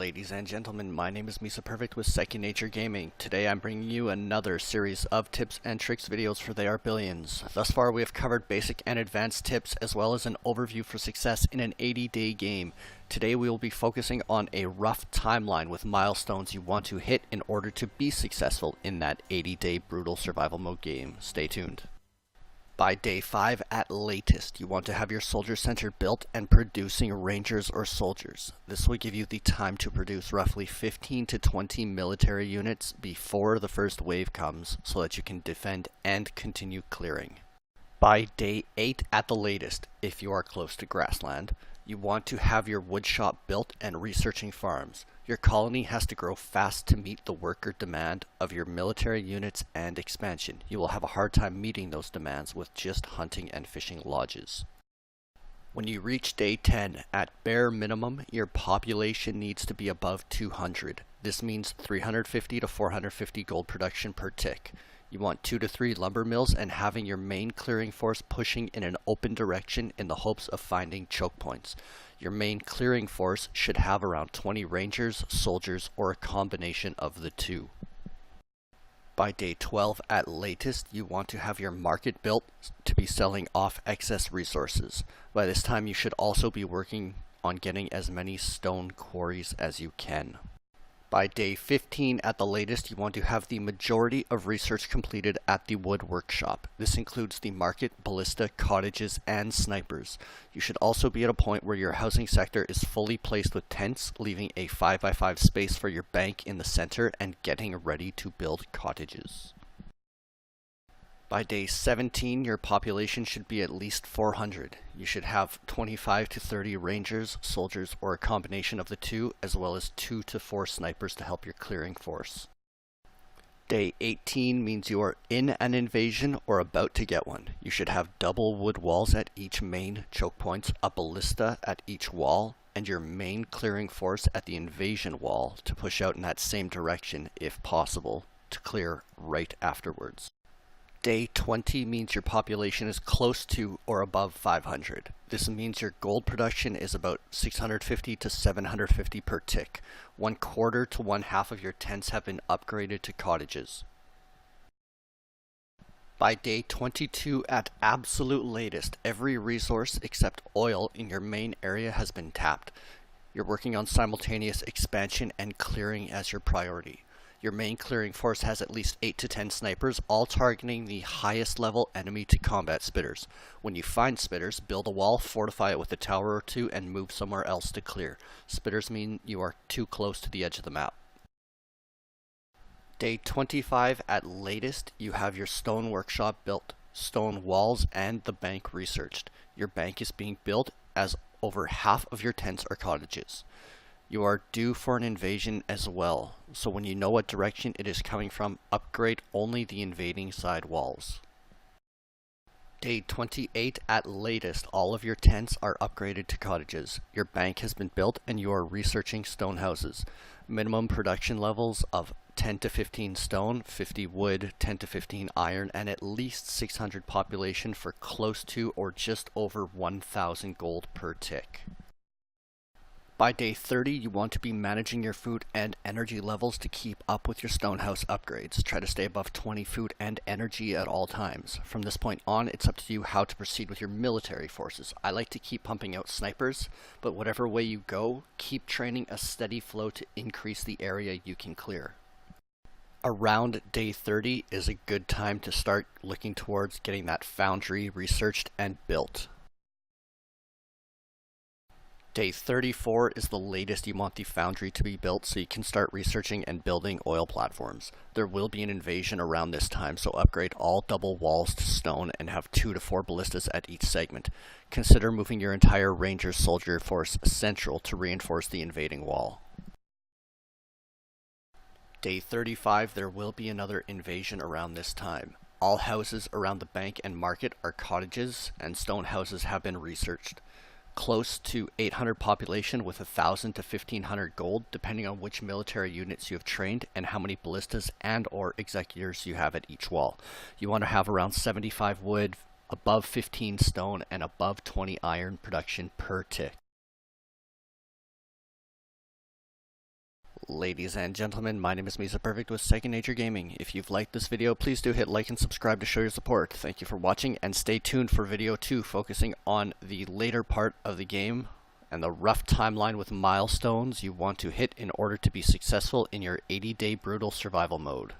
Ladies and gentlemen, my name is Misa Perfect with Second Nature Gaming. Today I'm bringing you another series of tips and tricks videos for They Are Billions. Thus far we have covered basic and advanced tips as well as an overview for success in an 80-day game. Today we will be focusing on a rough timeline with milestones you want to hit in order to be successful in that 80-day brutal survival mode game. Stay tuned. By day 5 at latest, you want to have your soldier center built and producing rangers or soldiers. This will give you the time to produce roughly 15 to 20 military units before the first wave comes so that you can defend and continue clearing. By day 8 at the latest, if you are close to grassland, you want to have your woodshop built and researching farms. Your colony has to grow fast to meet the worker demand of your military units and expansion. You will have a hard time meeting those demands with just hunting and fishing lodges. When you reach day 10, at bare minimum, your population needs to be above 200. This means 350 to 450 gold production per tick. You want 2 to 3 lumber mills and having your main clearing force pushing in an open direction in the hopes of finding choke points. Your main clearing force should have around 20 rangers, soldiers, or a combination of the two. By day 12 at latest, you want to have your market built to be selling off excess resources. By this time you should also be working on getting as many stone quarries as you can. By day 15 at the latest, you want to have the majority of research completed at the wood workshop. This includes the market, ballista, cottages, and snipers. You should also be at a point where your housing sector is fully placed with tents, leaving a 5x5 space for your bank in the center and getting ready to build cottages. By day 17, your population should be at least 400. You should have 25 to 30 rangers, soldiers, or a combination of the two, as well as 2 to 4 snipers to help your clearing force. Day 18 means you are in an invasion or about to get one. You should have double wood walls at each main choke points, a ballista at each wall, and your main clearing force at the invasion wall to push out in that same direction if possible, to clear right afterwards. Day 20 means your population is close to or above 500. This means your gold production is about 650 to 750 per tick. 1/4 to 1/2 of your tents have been upgraded to cottages. By day 22 at absolute latest, every resource except oil in your main area has been tapped. You're working on simultaneous expansion and clearing as your priority. Your main clearing force has at least 8 to 10 snipers, all targeting the highest level enemy to combat spitters. When you find spitters, build a wall, fortify it with a tower or two, and move somewhere else to clear. Spitters mean you are too close to the edge of the map. Day 25 at latest, you have your stone workshop built, stone walls, and the bank researched. Your bank is being built as over half of your tents are cottages. You are due for an invasion as well, so when you know what direction it is coming from, upgrade only the invading side walls. Day 28 at latest, all of your tents are upgraded to cottages. Your bank has been built and you are researching stone houses. Minimum production levels of 10 to 15 stone, 50 wood, 10 to 15 iron, and at least 600 population for close to or just over 1,000 gold per tick. By day 30, you want to be managing your food and energy levels to keep up with your stonehouse upgrades. Try to stay above 20 food and energy at all times. From this point on, it's up to you how to proceed with your military forces. I like to keep pumping out snipers, but whatever way you go, keep training a steady flow to increase the area you can clear. Around day 30 is a good time to start looking towards getting that foundry researched and built. Day 34 is the latest you want the foundry to be built so you can start researching and building oil platforms. There will be an invasion around this time, so upgrade all double walls to stone and have 2 to 4 ballistas at each segment. Consider moving your entire ranger soldier force central to reinforce the invading wall. Day 35, there will be another invasion around this time. All houses around the bank and market are cottages, and stone houses have been researched. Close to 800 population with 1,000 to 1,500 gold, depending on which military units you have trained and how many ballistas and or executors you have at each wall. You want to have around 75 wood, above 15 stone, and above 20 iron production per tick. Ladies and gentlemen, my name is Misa Perfect with Second Nature Gaming. If you've liked this video, please do hit like and subscribe to show your support. Thank you for watching, and stay tuned for video 2 focusing on the later part of the game and the rough timeline with milestones you want to hit in order to be successful in your 80-day brutal survival mode.